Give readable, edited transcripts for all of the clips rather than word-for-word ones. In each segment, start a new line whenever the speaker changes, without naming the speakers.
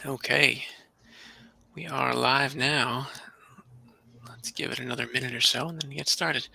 Okay, we are live now. Let's give it another minute or so and then get started.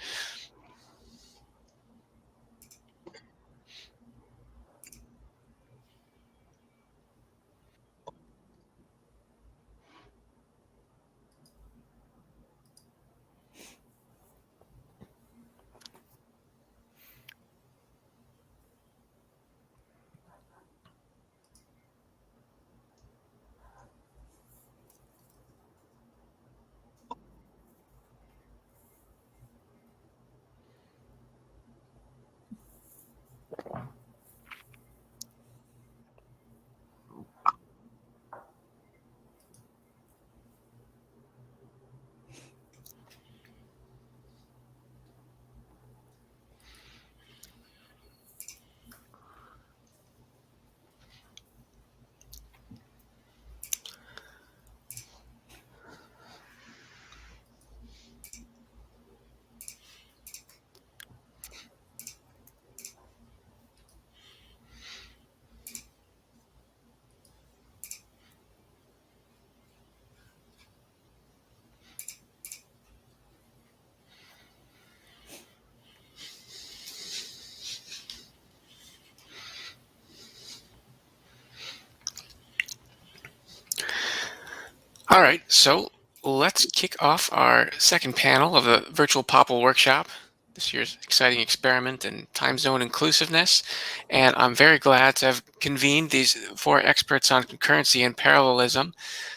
All right, so let's kick off our second panel of the virtual POPL workshop, this year's exciting experiment in time zone inclusiveness. And I'm very glad to have convened these four experts on concurrency and parallelism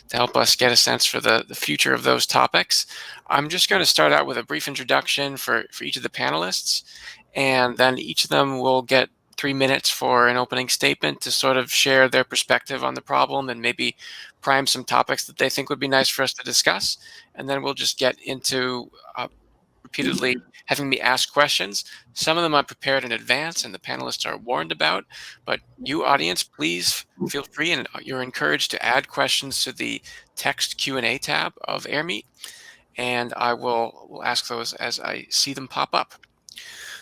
to help us get a sense for the future of those topics. I'm just going to start out with a brief introduction for each of the panelists, and then each of them will get 3 minutes for an opening statement to sort of share their perspective on the problem and maybe prime some topics that they think would be nice for us to discuss. And then we'll just get into repeatedly having me ask questions. Some of them I prepared in advance and the panelists are warned about, but you audience, please feel free and you're encouraged to add questions to the text Q&A tab of AirMeet, and I will ask those as I see them pop up.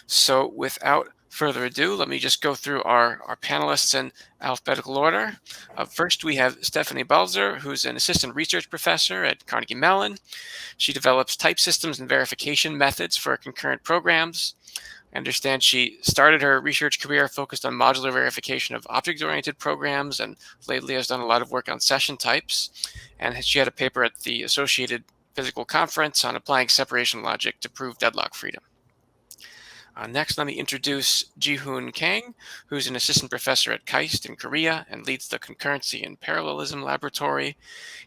So without further ado, let me just go through our panelists in alphabetical order. First, we have Stephanie Balzer, who's an assistant research professor at Carnegie Mellon. She develops type systems and verification methods for concurrent programs. I understand she started her research career focused on modular verification of object-oriented programs, and lately has done a lot of work on session types. And she had a paper at the Associated Physical Conference on applying separation logic to prove deadlock freedom. Next, let me introduce Jeehoon Kang, who's an assistant professor at KAIST in Korea and leads the Concurrency and Parallelism Laboratory.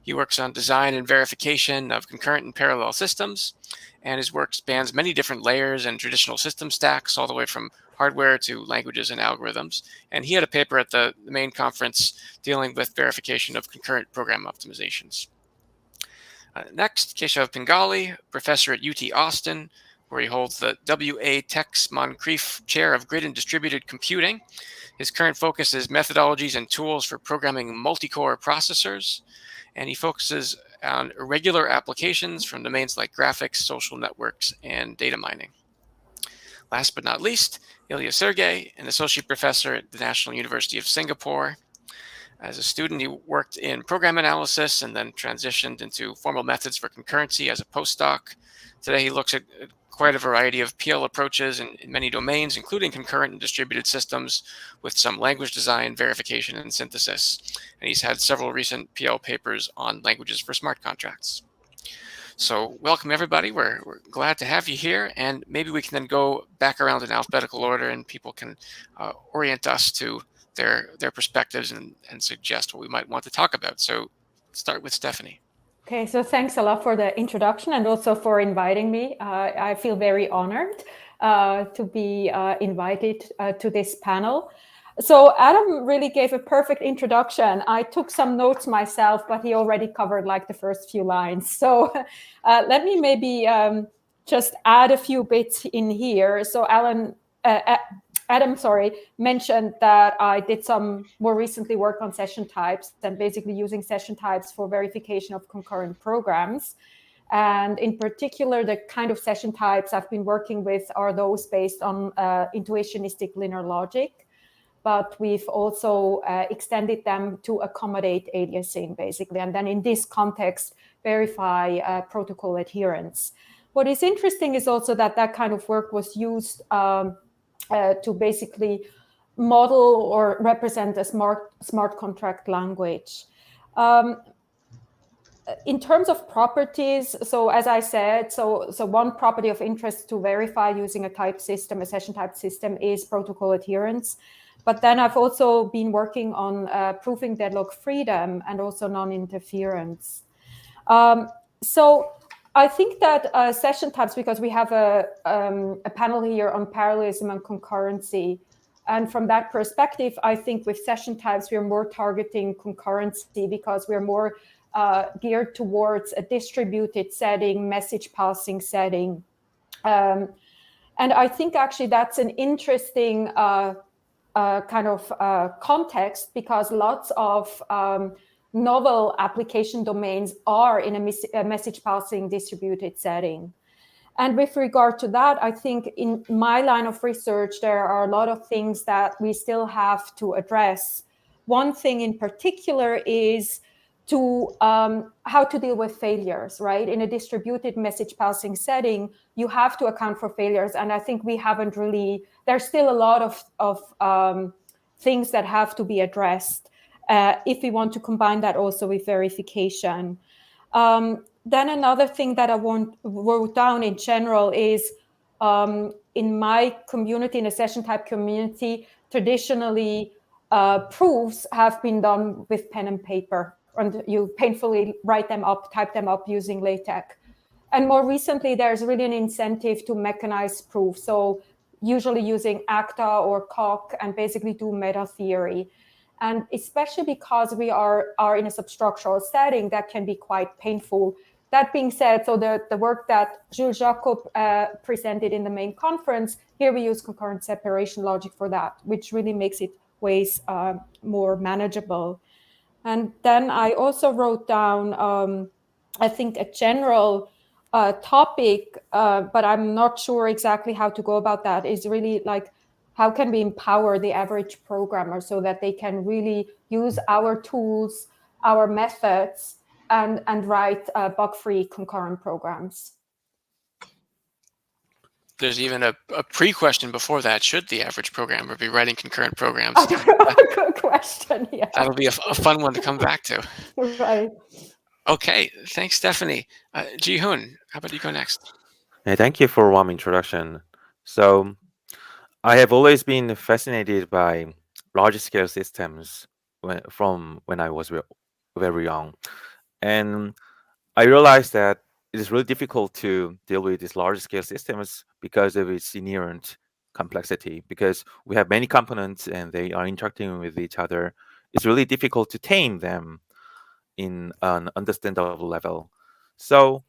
He works on design and verification of concurrent and parallel systems, and his work spans many different layers and traditional system stacks, all the way from hardware to languages and algorithms. And he had a paper at the main conference dealing with verification of concurrent program optimizations. Next, Keshav Pingali, professor at UT Austin, where he holds the W.A. Tex Moncrief Chair of Grid and Distributed Computing. His current focus is methodologies and tools for programming multi-core processors, and he focuses on irregular applications from domains like graphics, social networks, and data mining. Last but not least, Ilya Sergey, an associate professor at the National University of Singapore. As a student, he worked in program analysis and then transitioned into formal methods for concurrency as a postdoc. Today, he looks at quite a variety of PL approaches in many domains, including concurrent and distributed systems, with some language design, verification, and synthesis. And he's had several recent PL papers on languages for smart contracts. So welcome, everybody. We're glad to have you here, and maybe we can then go back around in alphabetical order and people can orient us to their perspectives and suggest what we might want to talk about. So start with Stephanie.
Okay, so thanks a lot for the introduction and also for inviting me. I feel very honored to be invited to this panel. So Adam really gave a perfect introduction. I took some notes myself, but he already covered like the first few lines. So let me maybe just add a few bits in here. So Adam, mentioned that I did some more recently work on session types and basically using session types for verification of concurrent programs. And in particular, the kind of session types I've been working with are those based on intuitionistic linear logic. but we've also extended them to accommodate aliasing, basically, and then in this context, verify protocol adherence. What is interesting is also that that kind of work was used to basically model or represent a smart contract language. In terms of properties, so as I said, so one property of interest to verify using a type system, a session type system, is protocol adherence. But then I've also been working on proving deadlock freedom and also non-interference. So I think that session types, because we have a panel here on parallelism and concurrency, and from that perspective, I think with session types, we're more targeting concurrency because we're more geared towards a distributed setting, message passing setting. And I think actually that's an interesting kind of context, because lots of novel application domains are in a message passing distributed setting. And with regard to that, I think in my line of research, there are a lot of things that we still have to address. One thing in particular is to how to deal with failures, right? In a distributed message passing setting, you have to account for failures. And I think we haven't really, there's still a lot of things that have to be addressed if we want to combine that also with verification. Then another thing that I wrote down in general is in my community, in a session type community, traditionally proofs have been done with pen and paper, and you painfully write them up, type them up using LaTeX. And more recently, there's really an incentive to mechanize proof. So usually using ACTA or COC and basically do meta theory. And especially because we are in a substructural setting, that can be quite painful. That being said, so the work that Jules Jacob presented in the main conference, here we use concurrent separation logic for that, which really makes it ways more manageable. And then I also wrote down, I think, a general topic, but I'm not sure exactly how to go about that, is really like, how can we empower the average programmer so that they can really use our tools, our methods, and write bug-free concurrent programs?
There's even a pre-question before that. Should the average programmer be writing concurrent programs?
Good question. Yeah.
That'll be a fun one to come back to.
Right.
Okay, thanks, Stephanie. Jeehoon, how about you go next?
Yeah, thank you for warm introduction. So I have always been fascinated by large-scale systems from when I was very young, and I realized that it is really difficult to deal with these large-scale systems because of its inherent complexity. Because we have many components and they are interacting with each other, it's really difficult to tame them in an understandable level. So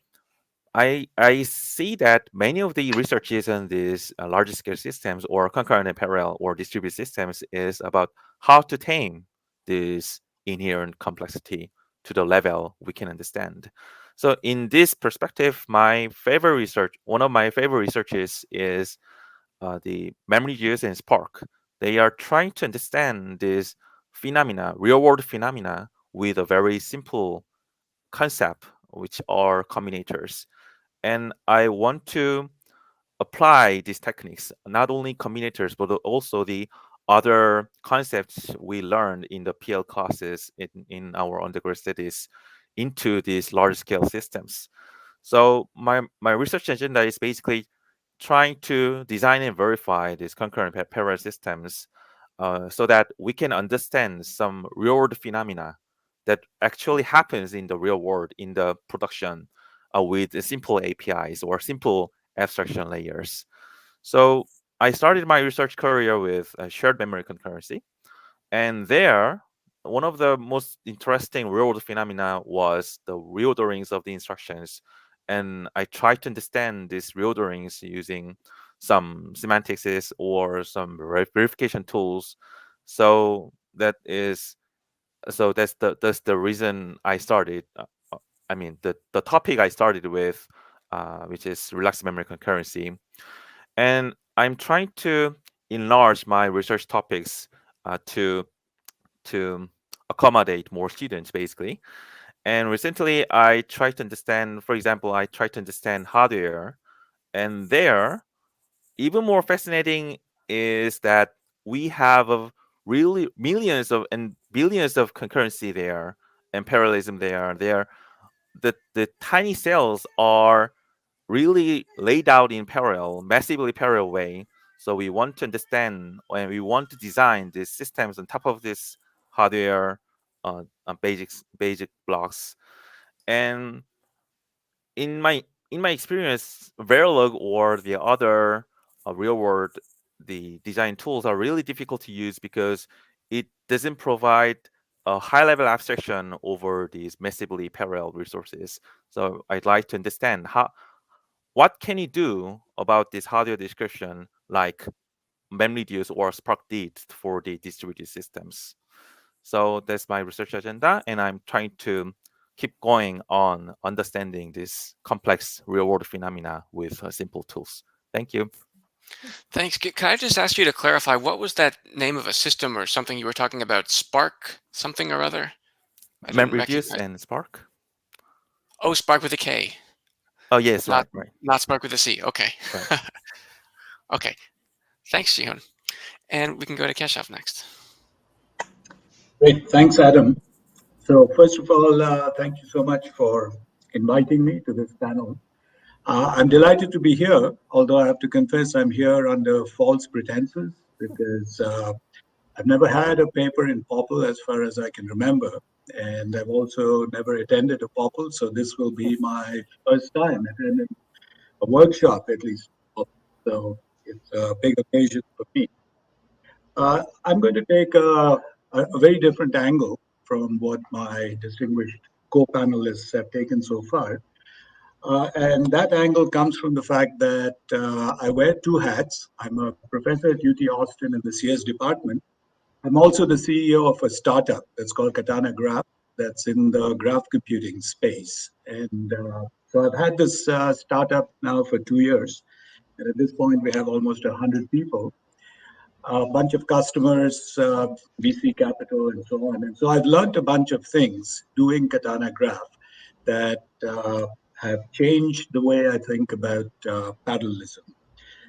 I see that many of the researches on these large scale systems or concurrent and parallel or distributed systems is about how to tame this inherent complexity to the level we can understand. So in this perspective, one of my favorite researches is the memory gears and Spark. They are trying to understand this phenomena, real world phenomena, with a very simple concept, which are combinators. And I want to apply these techniques, not only combinators, but also the other concepts we learned in the PL classes in our undergrad studies into these large scale systems. So my research agenda is basically trying to design and verify these concurrent parallel systems so that we can understand some real world phenomena that actually happens in the real world in the production with simple APIs or simple abstraction layers. So I started my research career with shared memory concurrency, and there, one of the most interesting real-world phenomena was the reorderings of the instructions. And I tried to understand these reorderings using some semantics or some verification tools. So that's the reason I started. I mean, the topic I started with, which is relaxed memory concurrency, and I'm trying to enlarge my research topics to accommodate more students, basically. And recently, I tried to understand, for example, I tried to understand hardware, and there, even more fascinating is that we have really millions of and billions of concurrency there and parallelism there. The tiny cells are really laid out in parallel, massively parallel way. So we want to understand and we want to design these systems on top of this hardware basic blocks. And in my experience, Verilog or the other real world the design tools are really difficult to use because it doesn't provide a high level abstraction over these massively parallel resources. So I'd like to understand what can you do about this hardware description, like MemReduce or SparkDid for the distributed systems. So that's my research agenda, and I'm trying to keep going on understanding this complex real-world phenomena with simple tools. Thank you.
Thanks. Can I just ask you to clarify, what was that name of a system or something you were talking about? Spark something or other? I didn't
MemReduce
recognize.
and Spark.
Oh, Spark with a K.
Oh yes,
Not
right.
not Spark with a C. Okay.
Right.
Okay. Thanks, Jeehoon. And we can go to Keshav next.
Great. Thanks, Adam. So first of all, thank you so much for inviting me to this panel. I'm delighted to be here, although I have to confess I'm here under false pretenses because I've never had a paper in POPL as far as I can remember. And I've also never attended a POPL, so this will be my first time attending a workshop, at least. So it's a big occasion for me. I'm going to take a very different angle from what my distinguished co-panelists have taken so far. And that angle comes from the fact that I wear two hats. I'm a professor at UT Austin in the CS department. I'm also the CEO of a startup that's called Katana Graph, that's in the graph computing space. And so I've had this startup now for 2 years. And at this point, we have almost 100 people, a bunch of customers, VC capital, and so on. And so I've learned a bunch of things doing Katana Graph that have changed the way I think about parallelism.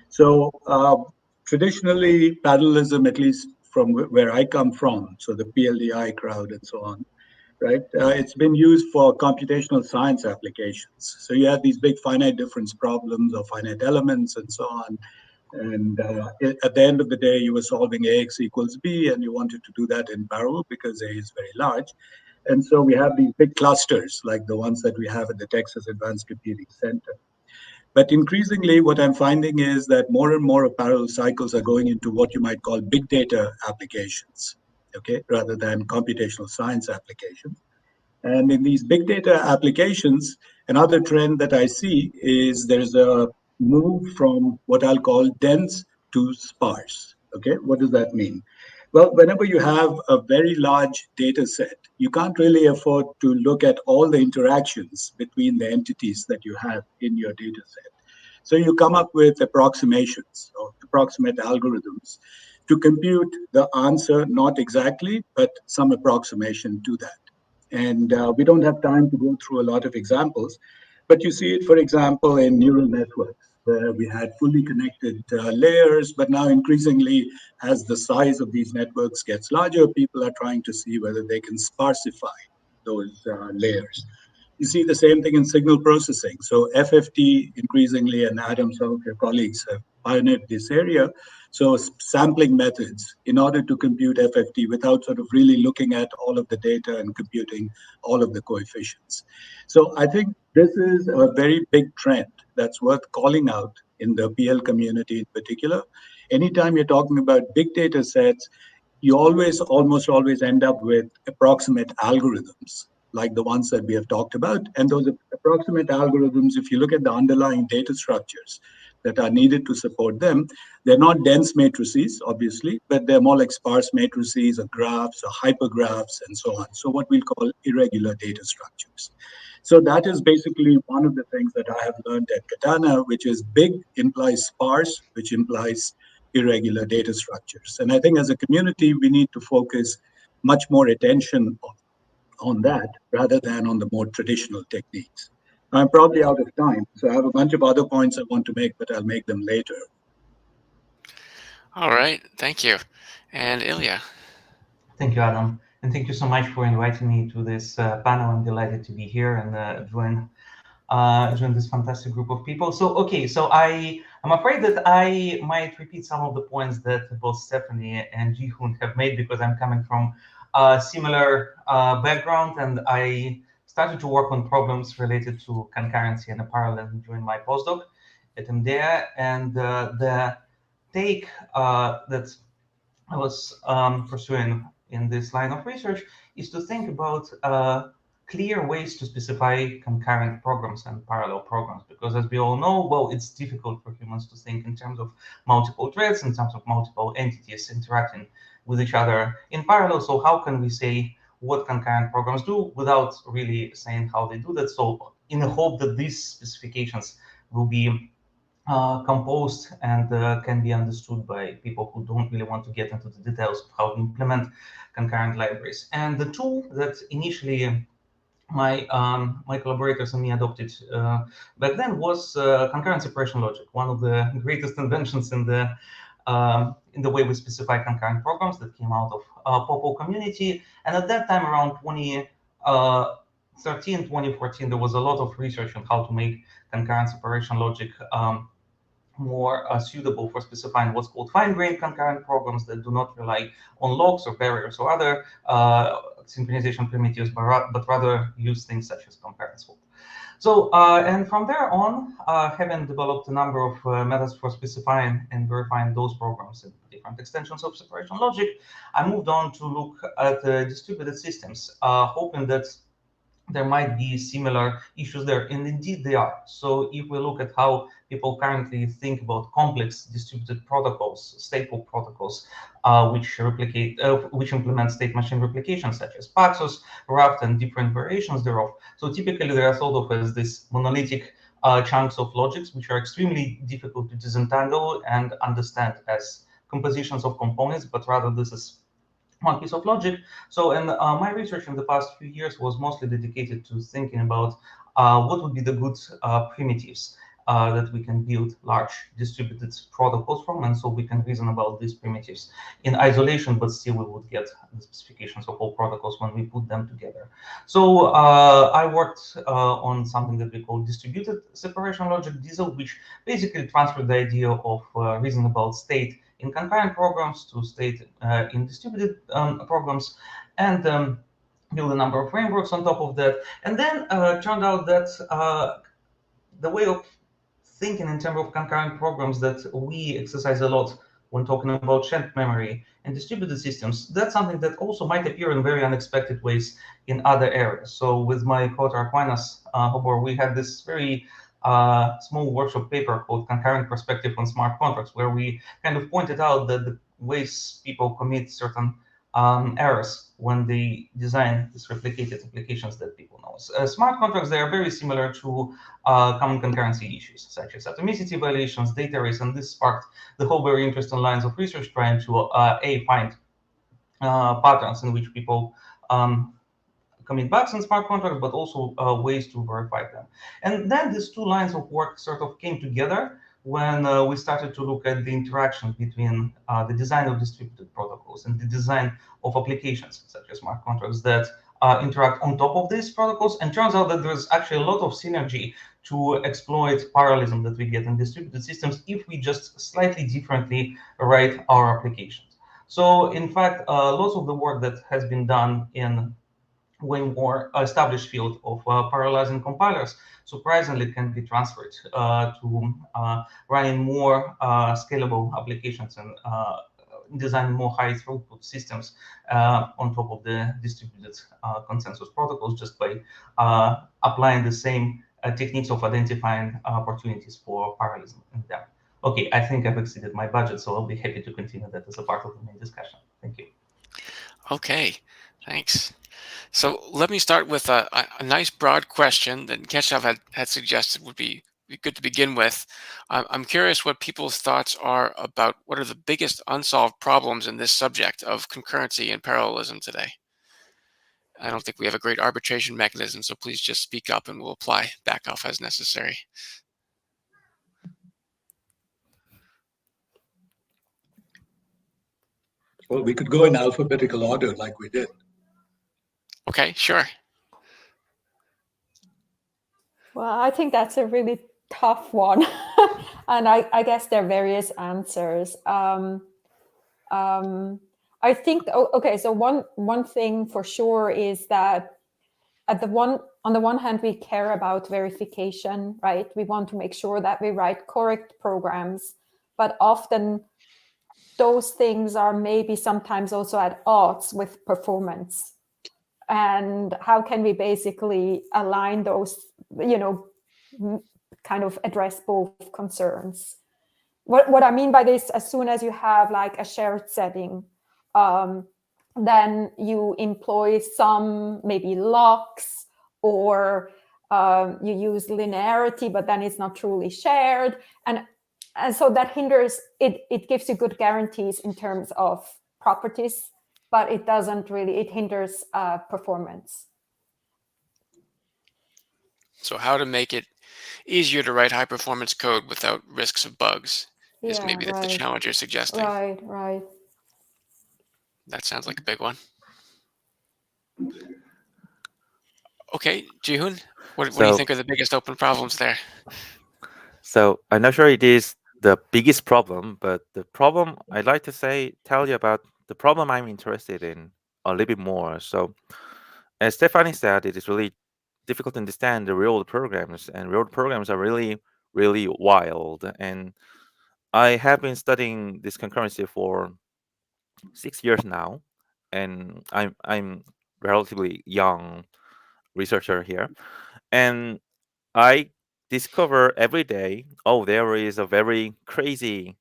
So traditionally, parallelism, at least from where I come from, so the PLDI crowd and so on, right? It's been used for computational science applications. So you have these big finite difference problems or finite elements and so on. And at the end of the day, you were solving AX equals B, and you wanted to do that in parallel because A is very large. And so we have these big clusters like the ones that we have at the Texas Advanced Computing Center. But increasingly, what I'm finding is that more and more of parallel cycles are going into what you might call big data applications, okay, rather than computational science applications. And in these big data applications, another trend that I see is there's a move from what I'll call dense to sparse. Okay, what does that mean? Well, whenever you have a very large data set, you can't really afford to look at all the interactions between the entities that you have in your data set. So you come up with approximations or approximate algorithms to compute the answer, not exactly, but some approximation to that. And we don't have time to go through a lot of examples, but you see it, for example, in neural networks, where we had fully connected layers, but now increasingly, as the size of these networks gets larger, people are trying to see whether they can sparsify those layers. You see the same thing in signal processing. So FFT increasingly, and Adam, some of your colleagues have pioneered this area. So sampling methods in order to compute FFT without sort of really looking at all of the data and computing all of the coefficients. So I think this is a very big trend that's worth calling out in the PL community in particular. Anytime you're talking about big data sets, you almost always end up with approximate algorithms like the ones that we have talked about. And those approximate algorithms, if you look at the underlying data structures that are needed to support them, they're not dense matrices, obviously, but they're more like sparse matrices or graphs or hypergraphs and so on. So what we'll call irregular data structures. So that is basically one of the things that I have learned at Katana, which is big implies sparse, which implies irregular data structures. And I think as a community, we need to focus much more attention on that rather than on the more traditional techniques. I'm probably out of time, so I have a bunch of other points I want to make, but I'll make them later.
All right, thank you. And Ilya.
Thank you, Adam. And thank you so much for inviting me to this panel. I'm delighted to be here and join this fantastic group of people. So, okay, so I'm afraid that I might repeat some of the points that both Stephanie and Jeehoon have made, because I'm coming from a similar background, and I started to work on problems related to concurrency and parallelism during my postdoc at MDA. And the take that I was pursuing in this line of research is to think about clear ways to specify concurrent programs and parallel programs, because as we all know, well, it's difficult for humans to think in terms of multiple threads, in terms of multiple entities interacting with each other in parallel. So how can we say what concurrent programs do without really saying how they do that? So in the hope that these specifications will be composed and can be understood by people who don't really want to get into the details of how to implement concurrent libraries. And the tool that initially my collaborators and me adopted back then was concurrent separation logic, one of the greatest inventions in the way we specify concurrent programs that came out of POPL community. And at that time, around 2013, 2014, there was a lot of research on how to make concurrent separation logic more suitable for specifying what's called fine-grained concurrent programs that do not rely on locks or barriers or other synchronization primitives, but rather use things such as compare and swap. So, and from there on, having developed a number of methods for specifying and verifying those programs in different extensions of separation logic, I moved on to look at distributed systems, hoping that there might be similar issues there, and indeed they are. So if we look at how people currently think about complex distributed protocols, stateful protocols, which implement state machine replication, such as Paxos, Raft, and different variations thereof. So typically they are thought of as these monolithic chunks of logics, which are extremely difficult to disentangle and understand as compositions of components, but rather this is one piece of logic. So, and my research in the past few years was mostly dedicated to thinking about what would be the good primitives that we can build large distributed protocols from, and so we can reason about these primitives in isolation, but still we would get the specifications of all protocols when we put them together. So I worked on something that we call distributed separation logic, Diesel, which basically transferred the idea of reasoning about state in concurrent programs to state in distributed programs, and build a number of frameworks on top of that. And then turned out that the way of thinking in terms of concurrent programs that we exercise a lot when talking about shared memory and distributed systems, that's something that also might appear in very unexpected ways in other areas. So with my co-author Aquinas Hobor, we had this very small workshop paper called Concurrent Perspective on Smart Contracts, where we kind of pointed out that the ways people commit certain errors when they design these replicated applications that people know. Smart contracts, they are very similar to common concurrency issues, such as atomicity violations, data race, and this sparked the whole very interesting lines of research trying to find patterns in which people commit bugs in smart contracts, but also ways to verify them. And then these two lines of work sort of came together when we started to look at the interaction between the design of distributed protocols and the design of applications, such as smart contracts, that interact on top of these protocols. And turns out that there's actually a lot of synergy to exploit parallelism that we get in distributed systems if we just slightly differently write our applications. So in fact, lots of the work that has been done in way more established field of parallelizing compilers surprisingly can be transferred to running more scalable applications and designing more high throughput systems on top of the distributed consensus protocols, just by applying the same techniques of identifying opportunities for parallelism in them. Okay, I think I've exceeded my budget, so I'll be happy to continue that as a part of the main discussion. Thank you.
Okay, thanks. So let me start with a nice broad question that Keshav had suggested would be be good to begin with. I'm curious what people's thoughts are about what are the biggest unsolved problems in this subject of concurrency and parallelism today. I don't think we have a great arbitration mechanism, so please just speak up and we'll apply back off as necessary.
Well, we could go in alphabetical order like we did.
Okay, sure.
Well, I think that's a really tough one. And I guess there are various answers. I think, okay, so one thing for sure is that on the one hand, we care about verification, right? We want to make sure that we write correct programs, but often those things are maybe sometimes also at odds with performance. And how can we basically align those, kind of address both concerns? What I mean by this, as soon as you have like a shared setting, then you employ some maybe locks, or you use linearity, but then it's not truly shared. And so that hinders, it gives you good guarantees in terms of properties, but it doesn't really, it hinders performance.
So how to make it easier to write high performance code without risks of bugs is maybe the challenge you're suggesting.
Right.
That sounds like a big one. Okay, Jeehoon, what do you think are the biggest open problems there?
So I'm not sure it is the biggest problem, but the problem I'd like to tell you about the problem I'm interested in a little bit more. So as Stephanie said, it is really difficult to understand the real programs, and real programs are really, really wild. And I have been studying this concurrency for 6 years now, and I'm relatively young researcher here, and I discover every day, oh, there is a very crazy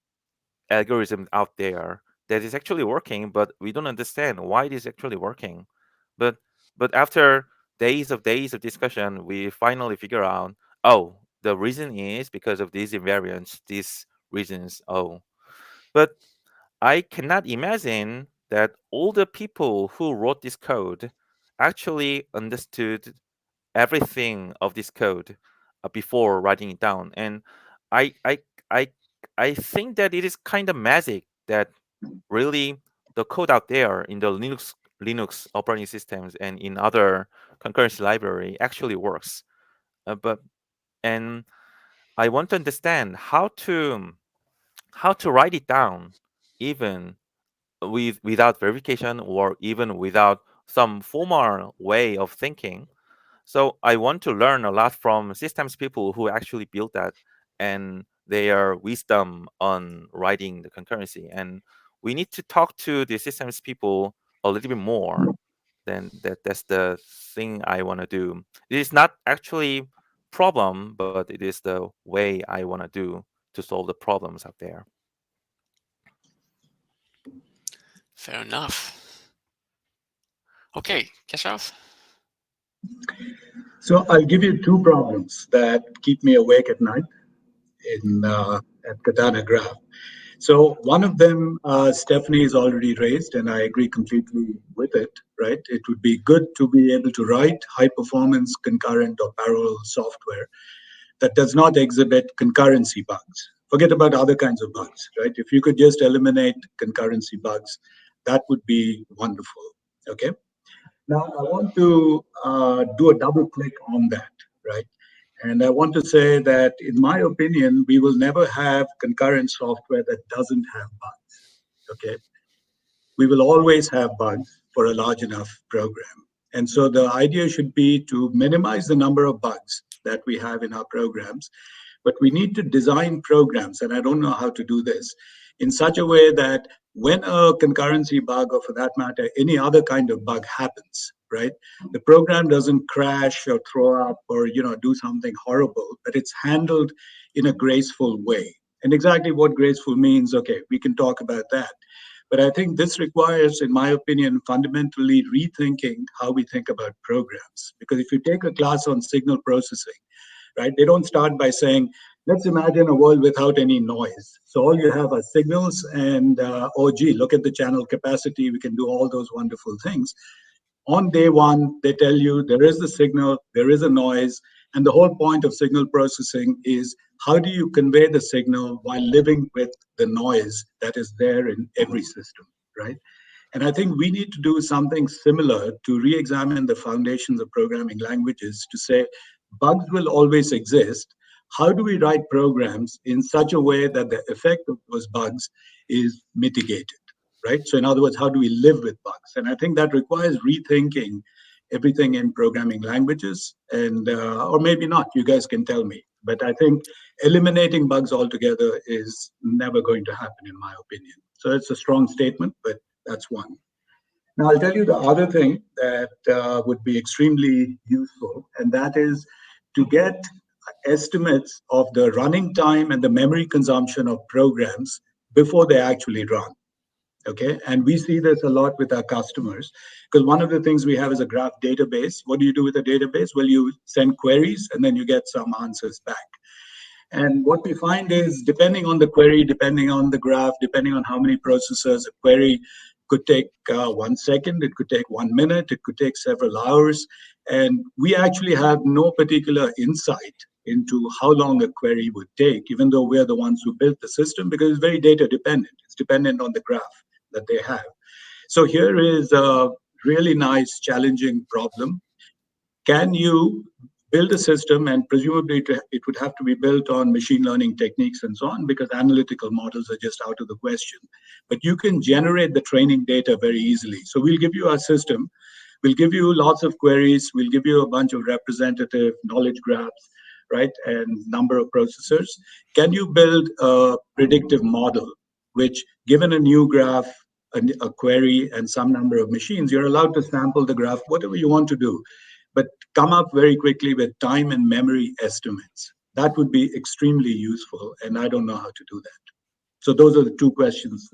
algorithm out there that is actually working, but we don't understand why it is actually working. But after days of discussion, we finally figure out, oh, the reason is because of these invariants, these reasons. Oh, but I cannot imagine that all the people who wrote this code actually understood everything of this code before writing it down. And I I I I think that it is kind of magic that really the code out there in the Linux operating systems and in other concurrency library actually works. And I want to understand how to write it down even without verification or even without some formal way of thinking. So I want to learn a lot from systems people who actually built that and their wisdom on writing the concurrency. And we need to talk to the systems people a little bit more. That's the thing I want to do. It is not actually problem, but it is the way I want to do to solve the problems out there.
Fair enough. Okay, Keshav?
So I'll give you two problems that keep me awake at night at Katana Graph. So one of them, Stephanie has already raised, and I agree completely with it, right? It would be good to be able to write high-performance concurrent or parallel software that does not exhibit concurrency bugs. Forget about other kinds of bugs, right? If you could just eliminate concurrency bugs, that would be wonderful, okay? Now, I want to do a double click on that, right? And I want to say that, in my opinion, we will never have concurrent software that doesn't have bugs, okay? We will always have bugs for a large enough program. And so the idea should be to minimize the number of bugs that we have in our programs, but we need to design programs, and I don't know how to do this, in such a way that when a concurrency bug, or for that matter, any other kind of bug happens, right, the program doesn't crash or throw up or do something horrible, but it's handled in a graceful way. And exactly what graceful means, okay, we can talk about that. But I think this requires, in my opinion, fundamentally rethinking how we think about programs. Because if you take a class on signal processing, right? They don't start by saying, let's imagine a world without any noise. So all you have are signals and, oh, gee, look at the channel capacity. We can do all those wonderful things. On day one, they tell you there is a signal, there is a noise, and the whole point of signal processing is how do you convey the signal while living with the noise that is there in every system, right? And I think we need to do something similar to re-examine the foundations of programming languages to say bugs will always exist. How do we write programs in such a way that the effect of those bugs is mitigated, right? So in other words, how do we live with bugs? And I think that requires rethinking everything in programming languages, and or maybe not, you guys can tell me. But I think eliminating bugs altogether is never going to happen, in my opinion. So it's a strong statement, but that's one. Now, I'll tell you the other thing that would be extremely useful, and that is to get estimates of the running time and the memory consumption of programs before they actually run. Okay, and we see this a lot with our customers because one of the things we have is a graph database. What do you do with a database? Well, you send queries and then you get some answers back. And what we find is, depending on the query, depending on the graph, depending on how many processors, a query could take 1 second, it could take 1 minute, it could take several hours. And we actually have no particular insight into how long a query would take, even though we're the ones who built the system, because it's very data dependent. It's dependent on the graph that they have. So here is a really nice, challenging problem. Can you build a system, and presumably it would have to be built on machine learning techniques and so on, because analytical models are just out of the question. But you can generate the training data very easily. So we'll give you our system. We'll give you lots of queries. We'll give you a bunch of representative knowledge graphs, right, and number of processors. Can you build a predictive model, which, given a new graph, a query, and some number of machines, you're allowed to sample the graph, whatever you want to do, but come up very quickly with time and memory estimates. That would be extremely useful, and I don't know how to do that. So those are the two questions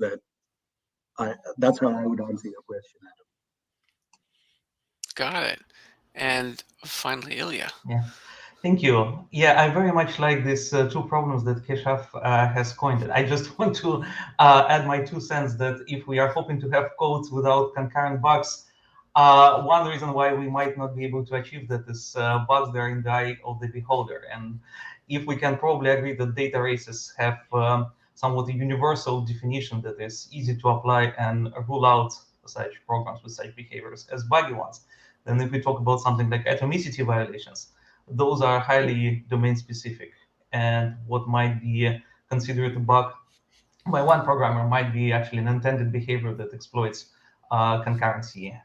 that's how I would answer your question, Adam.
Got it. And finally, Ilya.
Yeah, thank you. Yeah, I very much like these two problems that Keshav has coined. I just want to add my 2 cents that if we are hoping to have codes without concurrent bugs, one reason why we might not be able to achieve that is bugs that are in the eye of the beholder. And if we can probably agree that data races have somewhat a universal definition that is easy to apply and rule out such programs with such behaviors as buggy ones, then if we talk about something like atomicity violations, those are highly domain specific. And what might be considered a bug by one programmer might be actually an intended behavior that exploits concurrency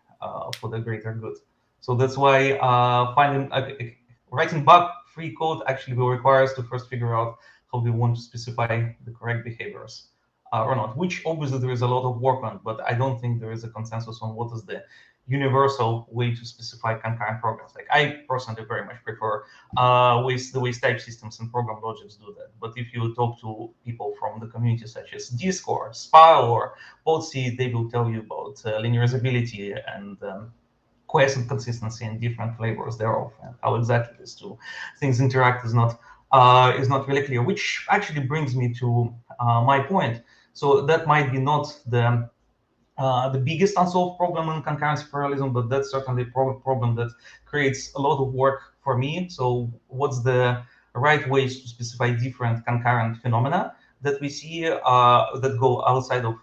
for the greater good. So that's why writing bug-free code actually will require us to first figure out how we want to specify the correct behaviors or not, which obviously there is a lot of work on, but I don't think there is a consensus on what is the universal way to specify concurrent programs. Like, I personally very much prefer the way type systems and program logics do that. But if you talk to people from the community such as Disk or SPA or POPL'22, they will tell you about linearizability and quiescent consistency and different flavors thereof, and how exactly these two things interact is not really clear. Which actually brings me to my point. So that might be not the biggest unsolved problem in concurrency parallelism, but that's certainly a problem that creates a lot of work for me. So what's the right ways to specify different concurrent phenomena that we see that go outside of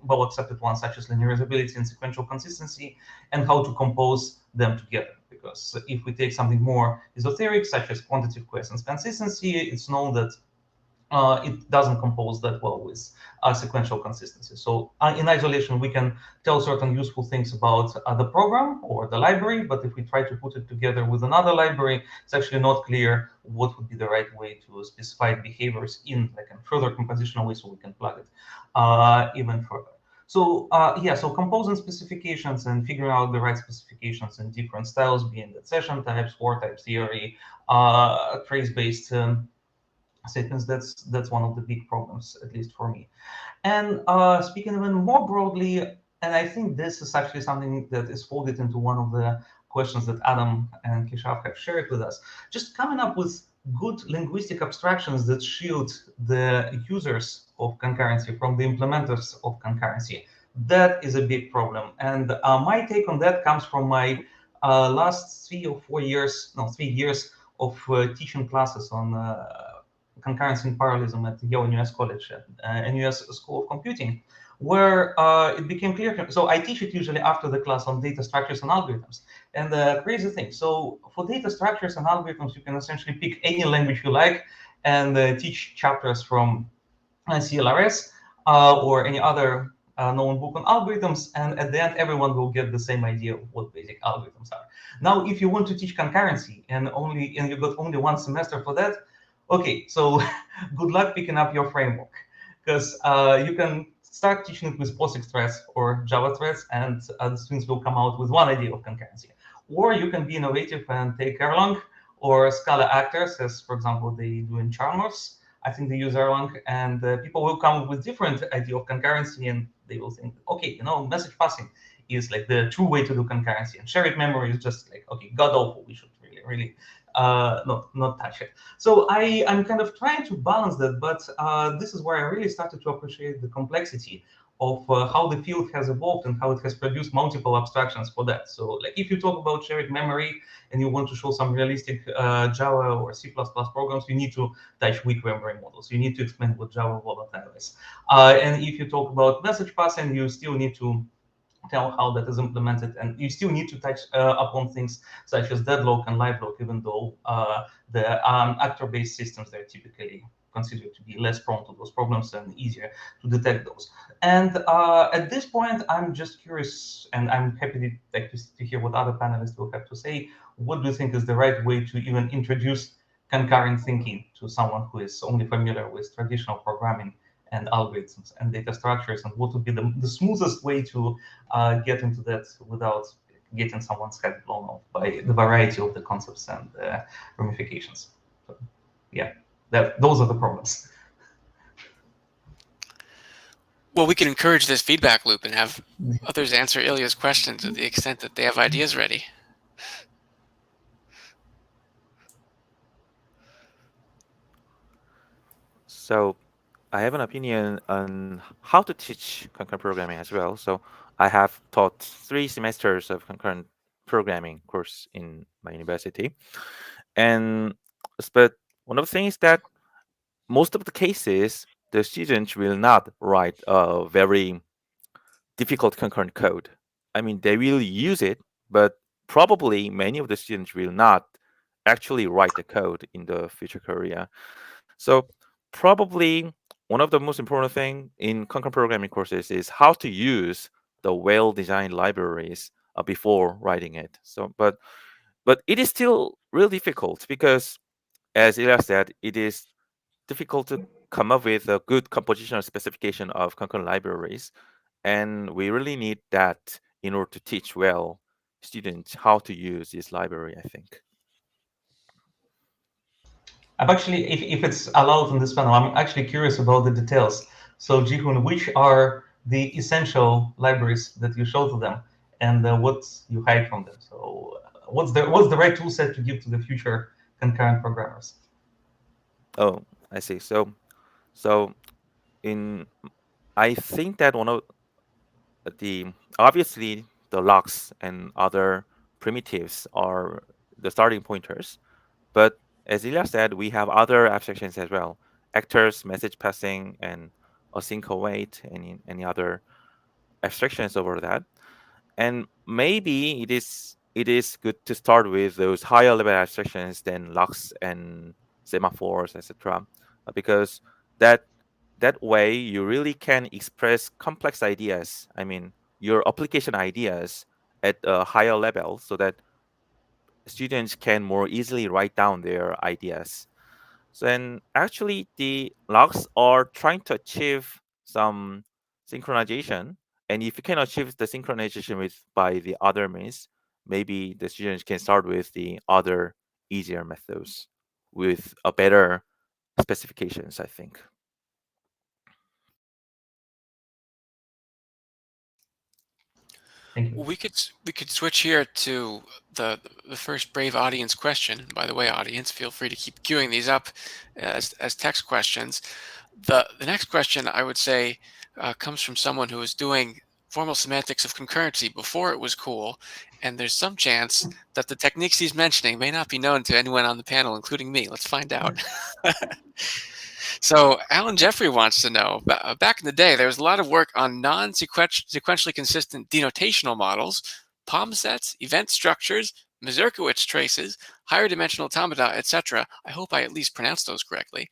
well-accepted ones, such as linearizability and sequential consistency, and how to compose them together? Because if we take something more esoteric, such as quantitative quiescence consistency, it's known that it doesn't compose that well with sequential consistency. So in isolation, we can tell certain useful things about the program or the library, but if we try to put it together with another library, it's actually not clear what would be the right way to specify behaviors in further compositional way, so we can plug it even further. So so composing specifications and figuring out the right specifications in different styles, being the session types, war type theory, trace-based statements, that's one of the big problems, at least for me. And speaking even more broadly, and I think this is actually something that is folded into one of the questions that Adam and Keshav have shared with us, just coming up with good linguistic abstractions that shield the users of concurrency from the implementers of concurrency. That is a big problem. And my take on that comes from my last 3 years of teaching classes on concurrency and parallelism at Yale NUS College, at NUS School of Computing, where it became clear. So I teach it usually after the class on data structures and algorithms. And the crazy thing, so for data structures and algorithms, you can essentially pick any language you like and teach chapters from CLRS or any other known book on algorithms, and at the end, everyone will get the same idea of what basic algorithms are. Now, if you want to teach concurrency and you got only one semester for that, okay, so good luck picking up your framework, because you can start teaching it with POSIX threads or Java threads, and the students will come out with one idea of concurrency. Or you can be innovative and take Erlang or Scala actors, as for example they do in Charmers. I think they use Erlang, and people will come up with different idea of concurrency, and they will think, okay, message passing is like the true way to do concurrency, and shared memory is just like, okay, god awful. We should really not touch it. So I'm kind of trying to balance that, but this is where I really started to appreciate the complexity of how the field has evolved and how it has produced multiple abstractions for that. So like if you talk about shared memory and you want to show some realistic Java or C++ programs, you need to touch weak memory models. You need to explain what Java volatile is. And if you talk about message passing, you still need to tell how that is implemented, and you still need to touch upon things such as deadlock and live lock, even though the actor-based systems, they're typically considered to be less prone to those problems and easier to detect those. And at this point, I'm just curious, and I'm happy to hear what other panelists will have to say. What do you think is the right way to even introduce concurrent thinking to someone who is only familiar with traditional programming and algorithms and data structures, and what would be the smoothest way to get into that without getting someone's head blown off by the variety of the concepts and ramifications? So, yeah, those are the problems.
Well, we can encourage this feedback loop and have others answer Ilya's questions to the extent that they have ideas ready.
So I have an opinion on how to teach concurrent programming as well. So I have taught 3 semesters of concurrent programming course in my university. And but one of the things that most of the cases, the students will not write a very difficult concurrent code. I mean, they will use it, but probably many of the students will not actually write the code in the future career. So probably one of the most important thing in concurrent programming courses is how to use the well-designed libraries before writing it. So, but it is still really difficult because, as Ilya said, it is difficult to come up with a good compositional specification of concurrent libraries, and we really need that in order to teach well students how to use this library, I think.
I'm actually, if it's allowed in this panel, I'm actually curious about the details. So Jeehoon, which are the essential libraries that you show to them, and what you hide from them? So what's the right tool set to give to the future concurrent programmers?
Oh, I see. So I think that one of obviously the locks and other primitives are the starting pointers, but as Ilya said, we have other abstractions as well: actors, message passing, and async await, and any other abstractions over that. And maybe it is good to start with those higher level abstractions than locks and semaphores, etc., because that way you really can express complex ideas. I mean, your application ideas at a higher level, so that students can more easily write down their ideas. So, and actually, the logs are trying to achieve some synchronization. And if you can achieve the synchronization with by the other means, maybe the students can start with the other easier methods with a better specifications, I think.
Thank you.
We could switch here to the first brave audience question. By the way, audience, feel free to keep queuing these up as text questions. The next question, I would say, comes from someone who was doing formal semantics of concurrency before it was cool, and there's some chance that the techniques he's mentioning may not be known to anyone on the panel, including me. Let's find out. So Alan Jeffrey wants to know, back in the day, there was a lot of work on non-sequentially consistent denotational models, POM sets, event structures, Mazurkiewicz traces, higher dimensional automata, etc. I hope I at least pronounced those correctly.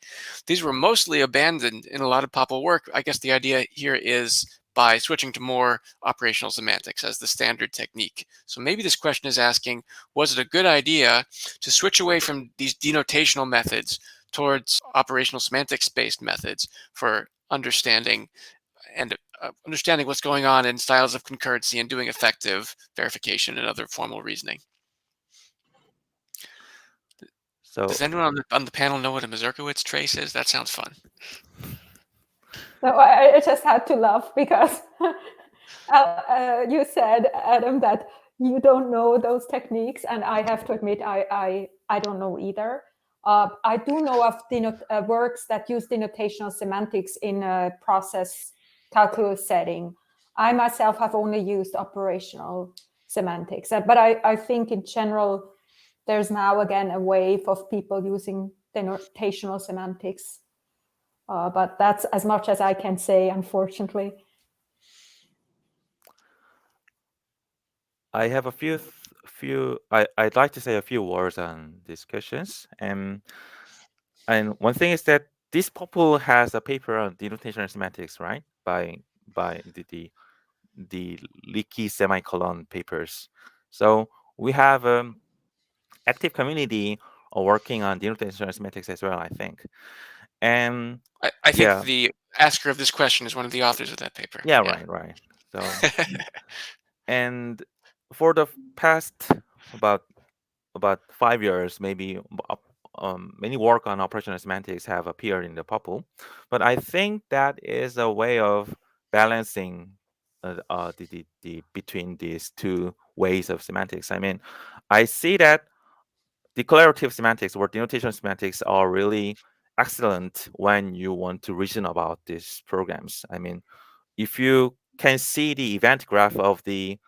These were mostly abandoned in a lot of POPL work. I guess the idea here is by switching to more operational semantics as the standard technique. So maybe this question is asking, was it a good idea to switch away from these denotational methods towards operational semantics-based methods for understanding and understanding what's going on in styles of concurrency and doing effective verification and other formal reasoning?
So
Does anyone on the panel know what a Mazurkiewicz trace is? That sounds fun.
So I just had to laugh because you said, Adam, that you don't know those techniques, and I have to admit I don't know either. I do know of works that use denotational semantics in a process calculus setting. I myself have only used operational semantics, but I think in general there's now again a wave of people using denotational semantics. But that's as much as I can say, unfortunately.
I have a few. I'd like to say a few words on these questions, and one thing is that this POPL has a paper on denotational semantics, right? By the leaky semicolon papers. So we have active community working on denotational semantics as well, I think. And
I think
yeah,
the asker of this question is one of the authors of that paper.
yeah, right. So and for the past about 5 years, maybe many work on operational semantics have appeared in the POPL, but I think that is a way of balancing the between these two ways of semantics. I mean, I see that declarative semantics or denotation semantics are really excellent when you want to reason about these programs. I mean, if you can see the event graph of the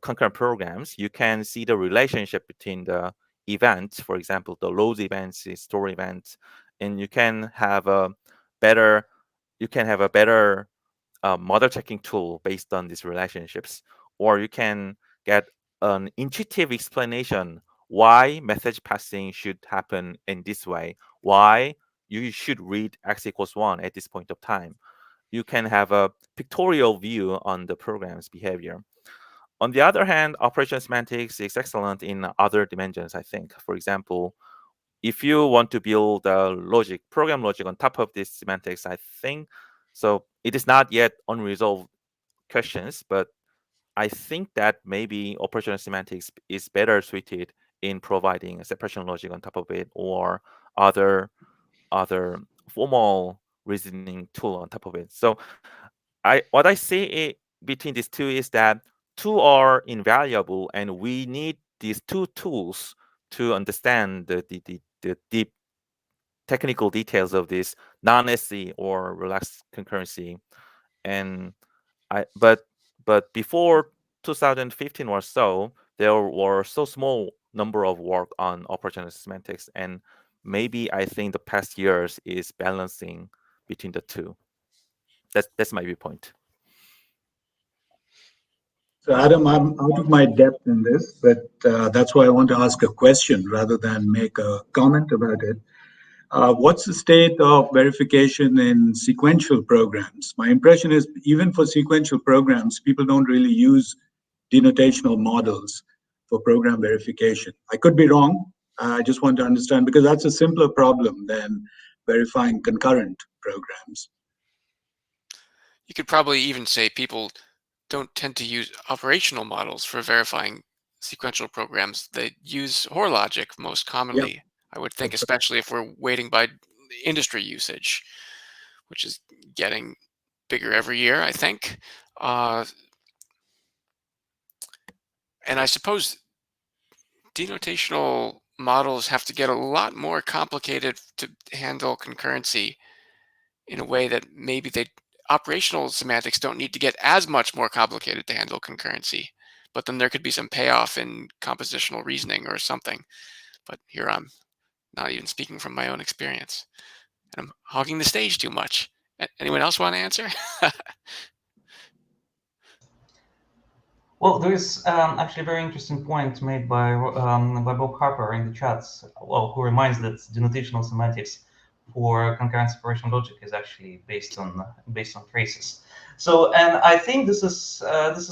concurrent programs, you can see the relationship between the events, for example, the load events, the store events, and you can have a better model checking tool based on these relationships, or you can get an intuitive explanation why message passing should happen in this way, why you should read x equals 1 at this point of time. You can have a pictorial view on the program's behavior. On the other hand, operational semantics is excellent in other dimensions, I think. For example, if you want to build a program logic on top of this semantics, I think, so it is not yet unresolved questions, but I think that maybe operational semantics is better suited in providing a separation logic on top of it, or other formal reasoning tool on top of it. So what I see between these two is that two are invaluable, and we need these two tools to understand the deep technical details of this non-SC or relaxed concurrency. And but before 2015 or so, there were so small number of work on operational semantics, and maybe I think the past years is balancing between the two. That's my viewpoint.
So, Adam, I'm out of my depth in this, but that's why I want to ask a question rather than make a comment about it. What's the state of verification in sequential programs? My impression is even for sequential programs, people don't really use denotational models for program verification. I could be wrong. I just want to understand, because that's a simpler problem than verifying concurrent programs.
You could probably even say people don't tend to use operational models for verifying sequential programs. They use Hoare logic most commonly, I would think,
That's right.
especially if we're weighting by industry usage, which is getting bigger every year, I think. And I suppose denotational models have to get a lot more complicated to handle concurrency in a way that maybe operational semantics don't need to get as much more complicated to handle concurrency. But then there could be some payoff in compositional reasoning or something. But here I'm not even speaking from my own experience. And I'm hogging the stage too much. Anyone else want to answer?
Well, there is actually a very interesting point made by Bob Harper in the chats, well, who reminds that denotational semantics for concurrent separation logic is actually based on traces. So, and I think this is